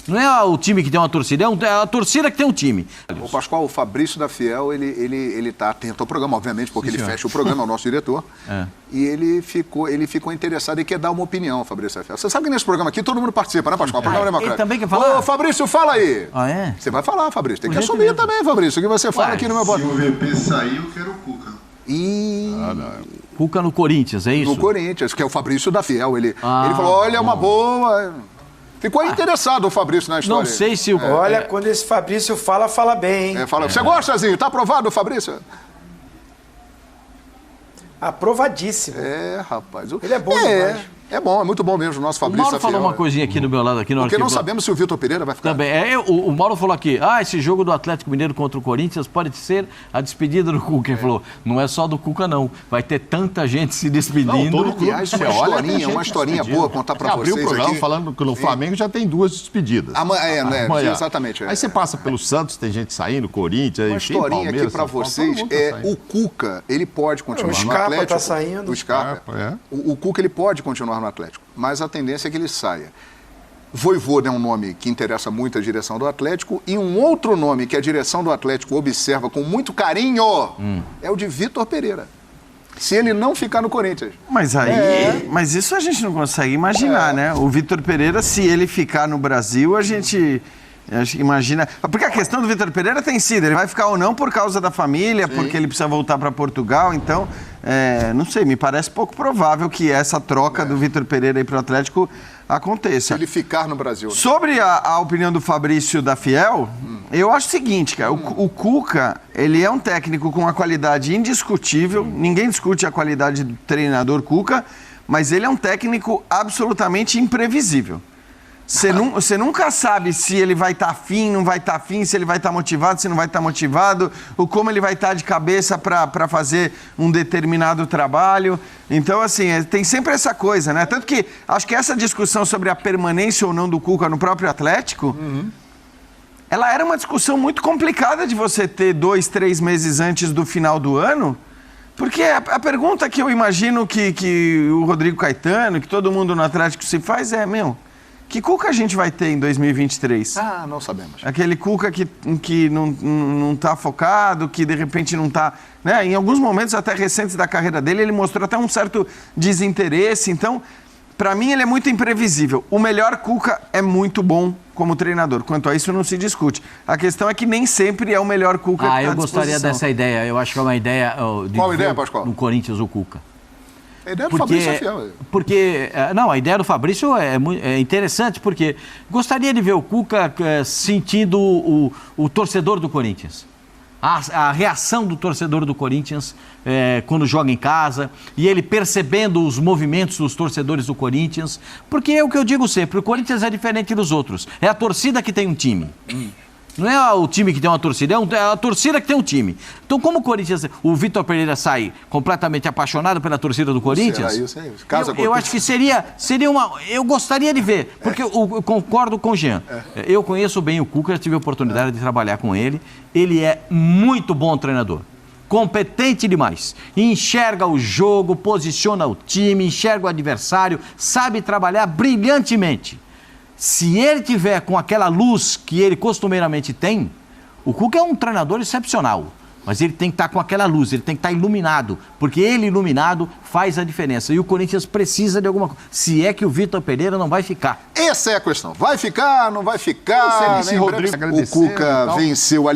Não é o time que tem uma torcida, é a torcida que tem um time. O Pascoal, o Fabrício da Fiel, ele tá atento ao programa, obviamente, porque ele fecha o programa, é o nosso diretor. E ele ficou interessado e quer dar uma opinião, Fabrício da Fiel. Você sabe que nesse programa aqui todo mundo participa, né, Pascoal? Programa democrático. Ele também quer falar? Ô, Fabrício, fala aí. Ah, é? Você vai falar, Fabrício. Tem que assumir também, Fabrício, o que você fala aqui no meu podcast. Se o VP sair, eu quero o Cuca. Cuca no Corinthians, é isso? No Corinthians, que é o Fabrício da Fiel. Ele falou, olha, é uma boa... Ficou interessado o Fabrício na história. Não sei se o... Olha, quando esse Fabrício fala bem, hein? Você gosta, Zinho? Tá aprovado, Fabrício? Aprovadíssimo. Rapaz. Ele é bom demais. É bom, é muito bom mesmo o nosso O Fabrício Mauro da Fiel. falou uma coisinha aqui do meu lado. Aqui, Porque não sabemos se o Vitor Pereira vai ficar. Também. O Mauro falou aqui, esse jogo do Atlético Mineiro contra o Corinthians pode ser a despedida do Cuca. Ele falou, não é só do Cuca, não. Vai ter tanta gente se despedindo. Todo clube, aliás, uma historinha boa contar pra vocês abriu o programa aqui. falando que no Flamengo já tem 2 despedidas. Amanhã. Exatamente. Aí você passa pelo Santos, tem gente saindo, Corinthians, Uma enfim, historinha Palmeiras, aqui pra São Paulo, vocês todo mundo tá saindo. o Cuca, ele pode continuar O no Scarpa Atlético. tá saindo. O Scarpa. O Cuca, ele pode continuar no Atlético, mas a tendência é que ele saia. Vojvoda é um nome que interessa muito a direção do Atlético e um outro nome que a direção do Atlético observa com muito carinho é o de Vitor Pereira. Se ele não ficar no Corinthians. Mas aí, mas isso a gente não consegue imaginar, né? O Vitor Pereira, se ele ficar no Brasil, a gente imagina... Porque a questão do Vitor Pereira tem sido, ele vai ficar ou não por causa da família, porque ele precisa voltar para Portugal, então, não sei, me parece pouco provável que essa troca do Vitor Pereira aí para o Atlético aconteça. Se ele ficar no Brasil. Né? Sobre a opinião do Fabrício da Fiel, eu acho o seguinte, cara, o Cuca, ele é um técnico com uma qualidade indiscutível, ninguém discute a qualidade do treinador Cuca, mas ele é um técnico absolutamente imprevisível. Você nunca sabe se ele vai estar afim, não vai estar afim, se ele vai estar motivado, se não vai estar motivado, ou como ele vai estar de cabeça para fazer um determinado trabalho. Então, assim, tem sempre essa coisa, né? Tanto que acho que essa discussão sobre a permanência ou não do Cuca no próprio Atlético, ela era uma discussão muito complicada de você ter 2, 3 meses antes do final do ano, porque a pergunta que eu imagino que o Rodrigo Caetano, que todo mundo no Atlético se faz que Cuca a gente vai ter em 2023? Não sabemos. Aquele Cuca que não está focado, que de repente não está... Né? Em alguns momentos até recentes da carreira dele, ele mostrou até um certo desinteresse. Então, para mim, ele é muito imprevisível. O melhor Cuca é muito bom como treinador. Quanto a isso, não se discute. A questão é que nem sempre é o melhor Cuca que está à eu gostaria dessa ideia. Eu acho que é uma ideia... Qual ideia, Pascoal? No Corinthians, o Cuca. A ideia do Fabrício é fiel. A ideia do Fabrício é interessante, porque gostaria de ver o Cuca sentindo o torcedor do Corinthians. A reação do torcedor do Corinthians quando joga em casa, e ele percebendo os movimentos dos torcedores do Corinthians, porque é o que eu digo sempre, o Corinthians é diferente dos outros, é a torcida que tem um time. Não é o time que tem uma torcida, é a torcida que tem um time. Então, como o Corinthians, o Vitor Pereira sai completamente apaixonado pela torcida do Corinthians, eu acho que seria uma... Eu gostaria de ver, porque eu concordo com o Jean. Eu conheço bem o Cuca, tive a oportunidade de trabalhar com ele. Ele é muito bom treinador. Competente demais. Enxerga o jogo, posiciona o time, enxerga o adversário, sabe trabalhar brilhantemente. Se ele tiver com aquela luz que ele costumeiramente tem, o Cuca é um treinador excepcional, mas ele tem que estar com aquela luz, ele tem que estar iluminado, porque ele iluminado faz a diferença. E o Corinthians precisa de alguma coisa. Se é que o Vitor Pereira não vai ficar. Essa é a questão. Vai ficar, não vai ficar? Rodrigo o Cuca venceu a